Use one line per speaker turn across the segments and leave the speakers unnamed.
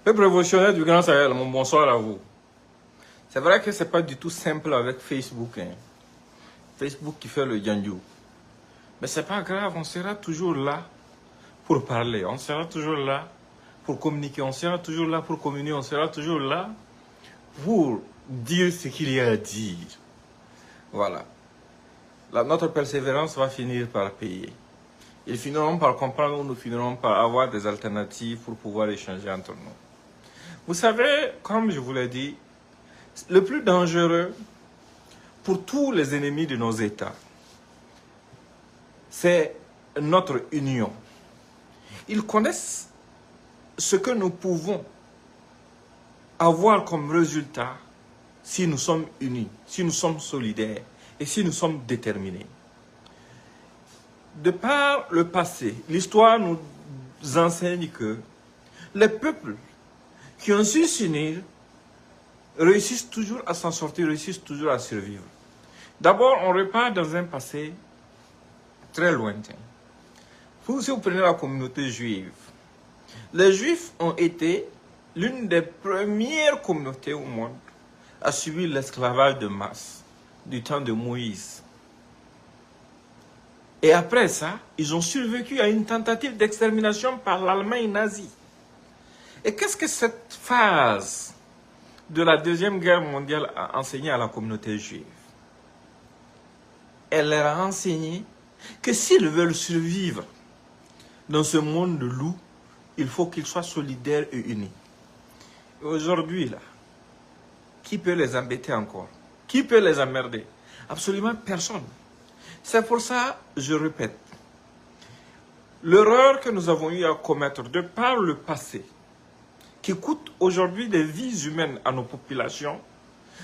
Peuple révolutionnaire du Grand Sahel, mon bonsoir à vous. C'est vrai que c'est pas du tout simple avec Facebook. Hein. Facebook qui fait le yandiou. Mais c'est pas grave, on sera toujours là pour parler. On sera toujours là pour communiquer. On sera toujours là pour communier. On sera toujours là pour dire ce qu'il y a à dire. Voilà. Notre persévérance va finir par payer. Ils finiront par comprendre ou nous finirons par avoir des alternatives pour pouvoir échanger entre nous. Vous savez, comme je vous l'ai dit, le plus dangereux pour tous les ennemis de nos États, c'est notre union. Ils connaissent ce que nous pouvons avoir comme résultat si nous sommes unis, si nous sommes solidaires et si nous sommes déterminés. De par le passé, l'histoire nous enseigne que les peuples qui ont su s'unir réussissent toujours à s'en sortir, réussissent toujours à survivre. D'abord, on repart dans un passé très lointain. Si vous prenez la communauté juive, les Juifs ont été l'une des premières communautés au monde à subir l'esclavage de masse du temps de Moïse. Et après ça, ils ont survécu à une tentative d'extermination par l'Allemagne nazie. Et qu'est-ce que cette phase de la Deuxième Guerre mondiale a enseigné à la communauté juive? Elle leur a enseigné que s'ils veulent survivre dans ce monde de loups, il faut qu'ils soient solidaires et unis. Et aujourd'hui, là, qui peut les embêter encore? Qui peut les emmerder? Absolument personne. C'est pour ça, je répète, l'erreur que nous avons eu à commettre de par le passé, qui coûte aujourd'hui des vies humaines à nos populations,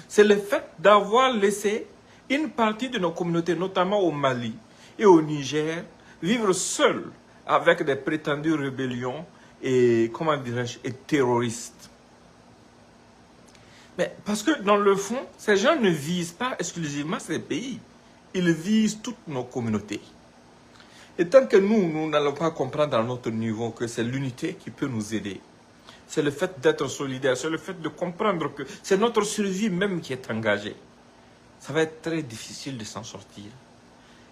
c'est le fait d'avoir laissé une partie de nos communautés, notamment au Mali et au Niger, vivre seuls avec des prétendues rébellions et, comment dirais-je, et terroristes. Mais parce que dans le fond, ces gens ne visent pas exclusivement ces pays. Ils visent toutes nos communautés. Et tant que nous n'allons pas comprendre à notre niveau que c'est l'unité qui peut nous aider, c'est le fait d'être solidaire, c'est le fait de comprendre que c'est notre survie même qui est engagée, ça va être très difficile de s'en sortir.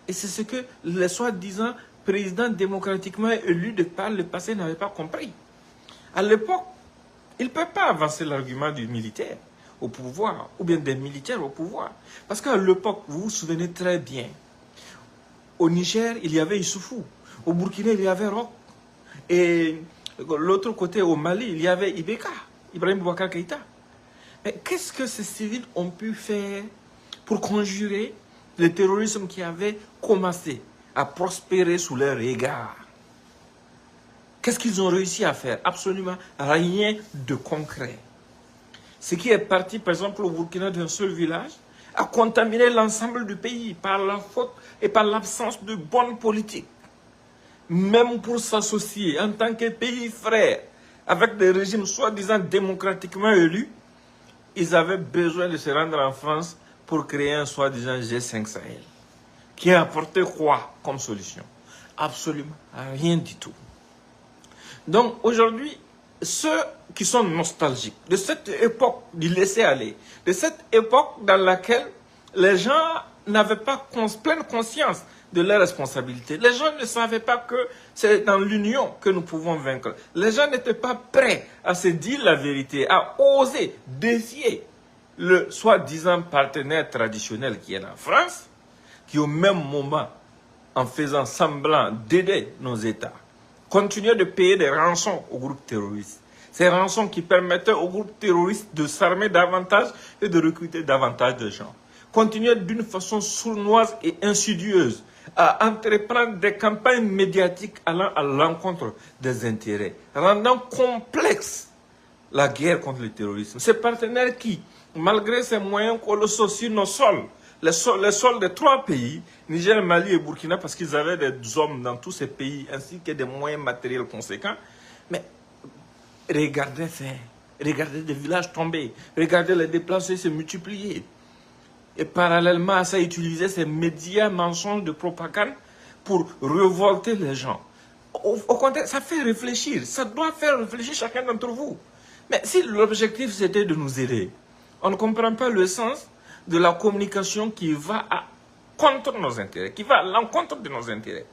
Et c'est ce que les soi-disant présidents démocratiquement élus de par le passé n'avaient pas compris. À l'époque, ils ne peuvent pas avancer l'argument du militaire au pouvoir, ou bien des militaires au pouvoir. Parce qu'à l'époque, vous vous souvenez très bien, au Niger, il y avait Issoufou, au Burkina, il y avait Roch, et l'autre côté, au Mali, il y avait Ibeka, Ibrahim Boubacar Keïta. Mais qu'est-ce que ces civils ont pu faire pour conjurer le terrorisme qui avait commencé à prospérer sous leur regard? Qu'est-ce qu'ils ont réussi à faire? Absolument rien de concret. Ce qui est parti, par exemple, au Burkina d'un seul village, a contaminé l'ensemble du pays par la faute et par l'absence de bonne politique. Même pour s'associer en tant que pays frère avec des régimes soi-disant démocratiquement élus, ils avaient besoin de se rendre en France pour créer un soi-disant G5 Sahel. Qui a apporté quoi comme solution? Absolument rien du tout. Donc aujourd'hui, ceux qui sont nostalgiques de cette époque du laisser-aller, de cette époque dans laquelle les gens n'avaient pas pleine conscience de leurs responsabilités. Les gens ne savaient pas que c'est dans l'union que nous pouvons vaincre. Les gens n'étaient pas prêts à se dire la vérité, à oser défier le soi-disant partenaire traditionnel qui est la France, qui au même moment, en faisant semblant d'aider nos États, continuait de payer des rançons aux groupes terroristes. Ces rançons qui permettaient aux groupes terroristes de s'armer davantage et de recruter davantage de gens. Continuait d'une façon sournoise et insidieuse à entreprendre des campagnes médiatiques allant à l'encontre des intérêts, rendant complexe la guerre contre le terrorisme. Ces partenaires qui, malgré ces moyens colossaux sur nos sols, les sols des 3 pays, Niger, Mali et Burkina, parce qu'ils avaient des hommes dans tous ces pays, ainsi que des moyens matériels conséquents, mais regardez faire, regardez des villages tomber, regardez les déplacés se multiplier. Et parallèlement à ça, utiliser ces médias mensonges de propagande pour révolter les gens. Au contraire, ça fait réfléchir, ça doit faire réfléchir chacun d'entre vous. Mais si l'objectif c'était de nous aider, on ne comprend pas le sens de la communication qui va contre nos intérêts, qui va à l'encontre de nos intérêts.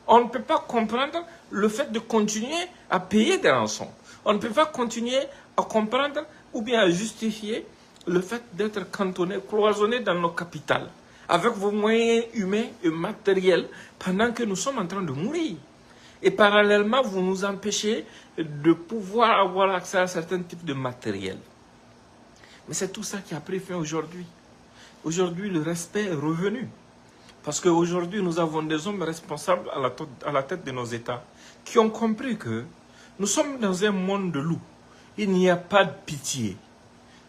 On ne peut pas comprendre le fait de continuer à payer des rançons. On ne peut pas continuer à comprendre ou bien à justifier le fait d'être cantonné, cloisonné dans nos capitales, avec vos moyens humains et matériels, pendant que nous sommes en train de mourir. Et parallèlement, vous nous empêchez de pouvoir avoir accès à certains types de matériel. Mais c'est tout ça qui a pris fin aujourd'hui. Aujourd'hui, le respect est revenu. Parce qu'aujourd'hui, nous avons des hommes responsables à la tête de nos États qui ont compris que nous sommes dans un monde de loups. Il n'y a pas de pitié.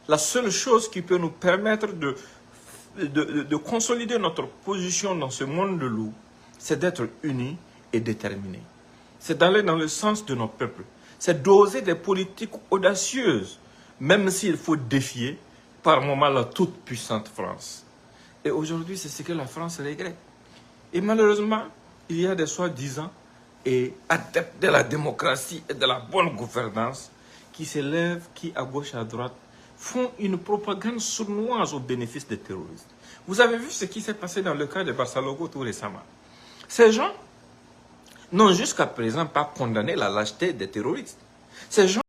La seule chose qui peut nous permettre de consolider notre position dans ce monde de loups, c'est d'être unis et déterminés. C'est d'aller dans le sens de notre peuple. C'est d'oser des politiques audacieuses, même s'il faut défier par moments la toute puissante France. Et aujourd'hui, c'est ce que la France regrette. Et malheureusement, il y a des soi-disant et adeptes de la démocratie et de la bonne gouvernance qui se lèvent, qui à gauche, à droite, font une propagande sournoise au bénéfice des terroristes. Vous avez vu ce qui s'est passé dans le cas de Bassalogo tout récemment. Ces gens n'ont jusqu'à présent pas condamné la lâcheté des terroristes. Ces gens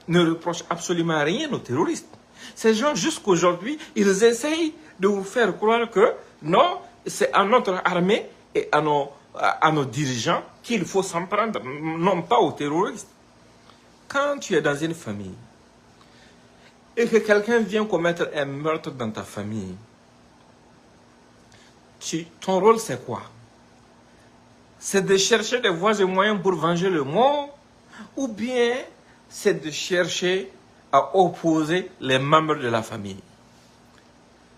ne reprochent absolument rien aux terroristes. Ces gens, jusqu'aujourd'hui, ils essayent de vous faire croire que non, c'est à notre armée et à nos dirigeants qu'il faut s'en prendre, non pas aux terroristes. Quand tu es dans une famille et que quelqu'un vient commettre un meurtre dans ta famille, ton rôle c'est quoi? C'est de chercher des voies et moyens pour venger le mort, ou bien c'est de chercher à opposer les membres de la famille?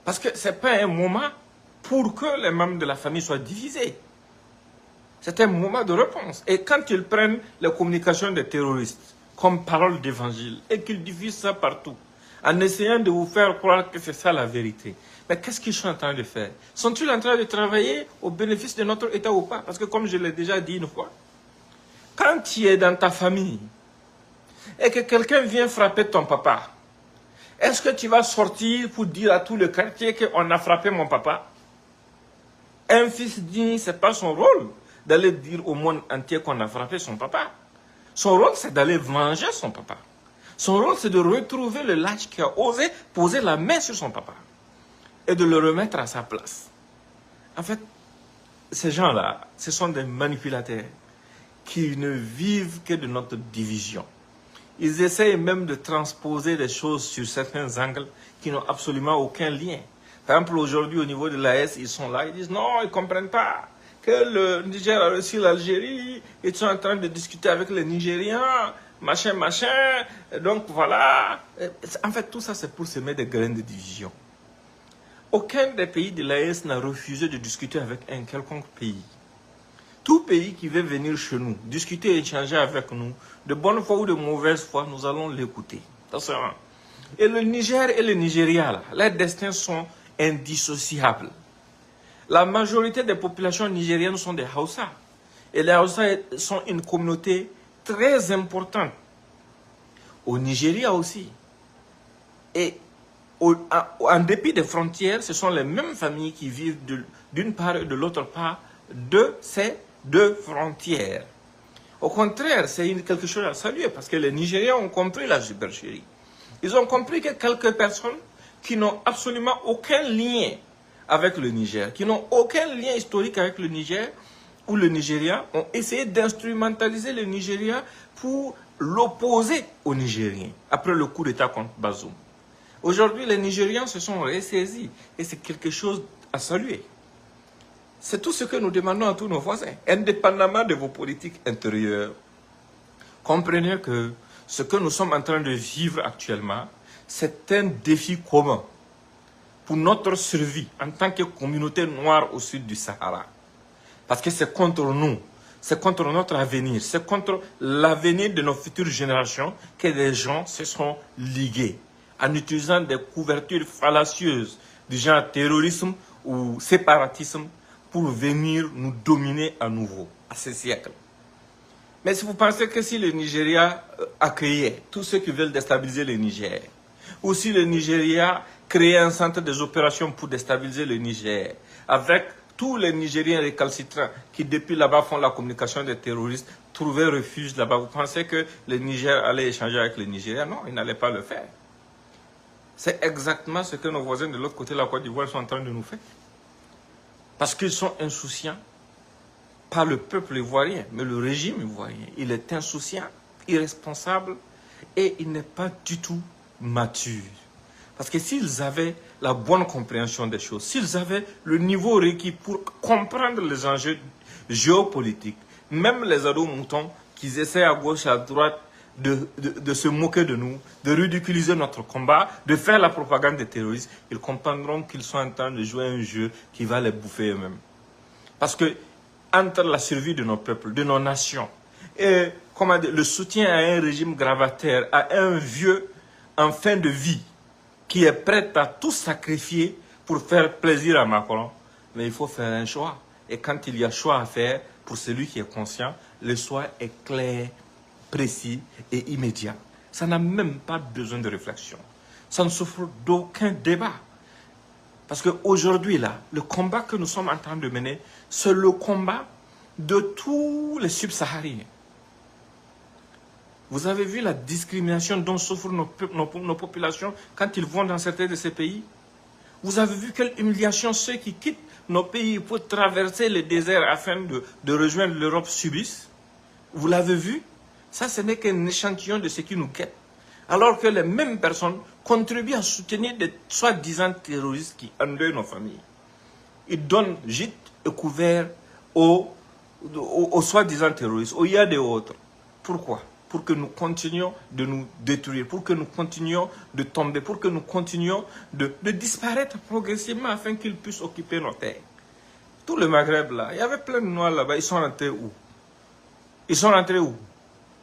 Parce que ce n'est pas un moment pour que les membres de la famille soient divisés. C'est un moment de réponse. Et quand ils prennent les communications des terroristes comme parole d'évangile et qu'ils diffusent ça partout, en essayant de vous faire croire que c'est ça la vérité, mais qu'est-ce qu'ils sont en train de faire? Sont-ils en train de travailler au bénéfice de notre État ou pas? Parce que comme je l'ai déjà dit une fois, quand tu es dans ta famille et que quelqu'un vient frapper ton papa, est-ce que tu vas sortir pour dire à tout le quartier qu'on a frappé mon papa? Un fils digne, ce n'est pas son rôle d'aller dire au monde entier qu'on a frappé son papa. Son rôle, c'est d'aller venger son papa. Son rôle, c'est de retrouver le lâche qui a osé poser la main sur son papa et de le remettre à sa place. En fait, ces gens-là, ce sont des manipulateurs qui ne vivent que de notre division. Ils essayent même de transposer des choses sur certains angles qui n'ont absolument aucun lien. Par exemple, aujourd'hui, au niveau de l'AS, ils sont là, ils disent non, ils ne comprennent pas que le Niger a reçu l'Algérie, ils sont en train de discuter avec les Nigériens, machin, machin, donc voilà. En fait, tout ça, c'est pour semer des graines de division. Aucun des pays de l'AS n'a refusé de discuter avec un quelconque pays. Tout pays qui veut venir chez nous, discuter et échanger avec nous, de bonne foi ou de mauvaise foi, nous allons l'écouter. Et le Niger et le Nigeria, là, leurs destins sont indissociables. La majorité des populations nigériennes sont des Hausa. Et les Hausa sont une communauté très importante. Au Nigeria aussi. Et en dépit des frontières, ce sont les mêmes familles qui vivent d'une part et de l'autre part de ces deux frontières. Au contraire, c'est quelque chose à saluer parce que les Nigériens ont compris la supercherie. Ils ont compris que quelques personnes qui n'ont absolument aucun lien avec le Niger, qui n'ont aucun lien historique avec le Niger ou le Nigeria, ont essayé d'instrumentaliser le Nigeria pour l'opposer aux Nigériens après le coup d'État contre Bazoum. Aujourd'hui, les Nigérians se sont ressaisis et c'est quelque chose à saluer. C'est tout ce que nous demandons à tous nos voisins, indépendamment de vos politiques intérieures. Comprenez que ce que nous sommes en train de vivre actuellement, c'est un défi commun pour notre survie en tant que communauté noire au sud du Sahara. Parce que c'est contre nous, c'est contre notre avenir, c'est contre l'avenir de nos futures générations que les gens se sont ligués en utilisant des couvertures fallacieuses du genre terrorisme ou séparatisme pour venir nous dominer à nouveau, à ce siècle. Mais si vous pensez que si le Nigeria accueillait tous ceux qui veulent déstabiliser le Niger, ou si le Nigeria créait un centre des opérations pour déstabiliser le Niger, avec tous les Nigériens récalcitrants qui depuis là-bas font la communication des terroristes, trouver refuge là-bas, vous pensez que le Niger allait échanger avec le Nigeria? Non, il n'allait pas le faire. C'est exactement ce que nos voisins de l'autre côté de la Côte d'Ivoire sont en train de nous faire. Parce qu'ils sont insouciants. Pas le peuple ivoirien, mais le régime ivoirien. Il est insouciant, irresponsable et il n'est pas du tout mature. Parce que s'ils avaient la bonne compréhension des choses, s'ils avaient le niveau requis pour comprendre les enjeux géopolitiques, même les ados moutons qui essaient à gauche et à droite de se moquer de nous, de ridiculiser notre combat, de faire la propagande des terroristes, ils comprendront qu'ils sont en train de jouer un jeu qui va les bouffer eux-mêmes. Parce que entre la survie de nos peuples, de nos nations, et comment dire, le soutien à un régime gravataire, à un vieux en fin de vie, qui est prêt à tout sacrifier pour faire plaisir à Macron, mais il faut faire un choix. Et quand il y a choix à faire, pour celui qui est conscient, le choix est clair, précis et immédiat. Ça n'a même pas besoin de réflexion. Ça ne souffre d'aucun débat. Parce qu'aujourd'hui, là, le combat que nous sommes en train de mener, c'est le combat de tous les subsahariens. Vous avez vu la discrimination dont souffrent nos populations quand ils vont dans certains de ces pays? Vous avez vu quelle humiliation ceux qui quittent nos pays pour traverser le désert afin de rejoindre l'Europe subissent? Vous l'avez vu? Ça, ce n'est qu'un échantillon de ce qui nous guette. Alors que les mêmes personnes contribuent à soutenir des soi-disant terroristes qui endeuillent nos familles. Ils donnent gîte et couvert aux soi-disant terroristes, aux IAD et autres. Pourquoi? Pour que nous continuions de nous détruire, pour que nous continuions de tomber, pour que nous continuions de disparaître progressivement afin qu'ils puissent occuper nos terres. Tout le Maghreb là, il y avait plein de Noirs là-bas, ils sont rentrés où? Ils sont rentrés où?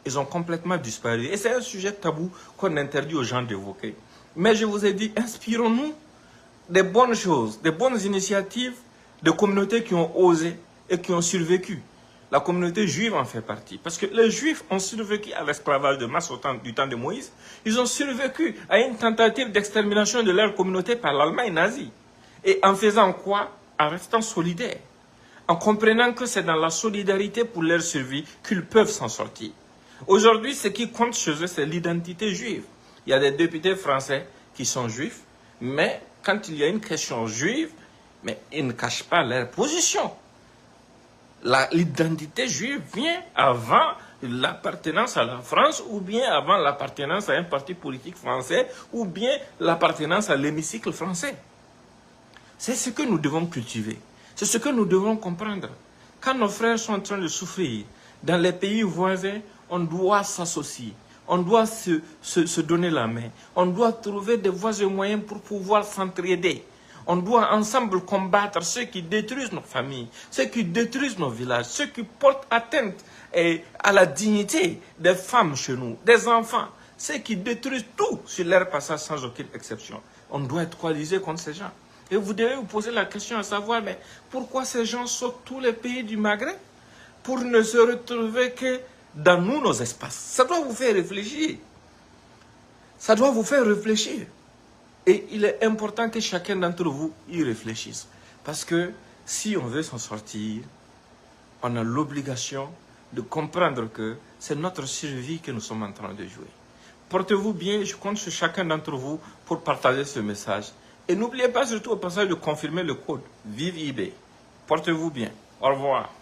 Ils ont complètement disparu. Et c'est un sujet tabou qu'on interdit aux gens d'évoquer. Mais je vous ai dit, inspirons-nous des bonnes choses, des bonnes initiatives de communautés qui ont osé et qui ont survécu. La communauté juive en fait partie. Parce que les juifs ont survécu à l'esclavage de masse du temps de Moïse. Ils ont survécu à une tentative d'extermination de leur communauté par l'Allemagne nazie. Et en faisant quoi? En restant solidaires. En comprenant que c'est dans la solidarité pour leur survie qu'ils peuvent s'en sortir. Aujourd'hui, ce qui compte chez eux, c'est l'identité juive. Il y a des députés français qui sont juifs, mais quand il y a une question juive, mais ils ne cachent pas leur position. L'identité juive vient avant l'appartenance à la France, ou bien avant l'appartenance à un parti politique français, ou bien l'appartenance à l'hémicycle français. C'est ce que nous devons cultiver. C'est ce que nous devons comprendre. Quand nos frères sont en train de souffrir, dans les pays voisins, on doit s'associer. On doit se donner la main. On doit trouver des voies et moyens pour pouvoir s'entraider. On doit ensemble combattre ceux qui détruisent nos familles, ceux qui détruisent nos villages, ceux qui portent atteinte à la dignité des femmes chez nous, des enfants, ceux qui détruisent tout sur leur passage sans aucune exception. On doit être coalisé contre ces gens. Et vous devez vous poser la question à savoir, mais pourquoi ces gens sautent tous les pays du Maghreb pour ne se retrouver que dans nos espaces? Ça doit vous faire réfléchir. Ça doit vous faire réfléchir. Et il est important que chacun d'entre vous y réfléchisse. Parce que si on veut s'en sortir, on a l'obligation de comprendre que c'est notre survie que nous sommes en train de jouer. Portez-vous bien, je compte sur chacun d'entre vous pour partager ce message. Et n'oubliez pas surtout au passage de confirmer le code Vive IB. Portez-vous bien. Au revoir.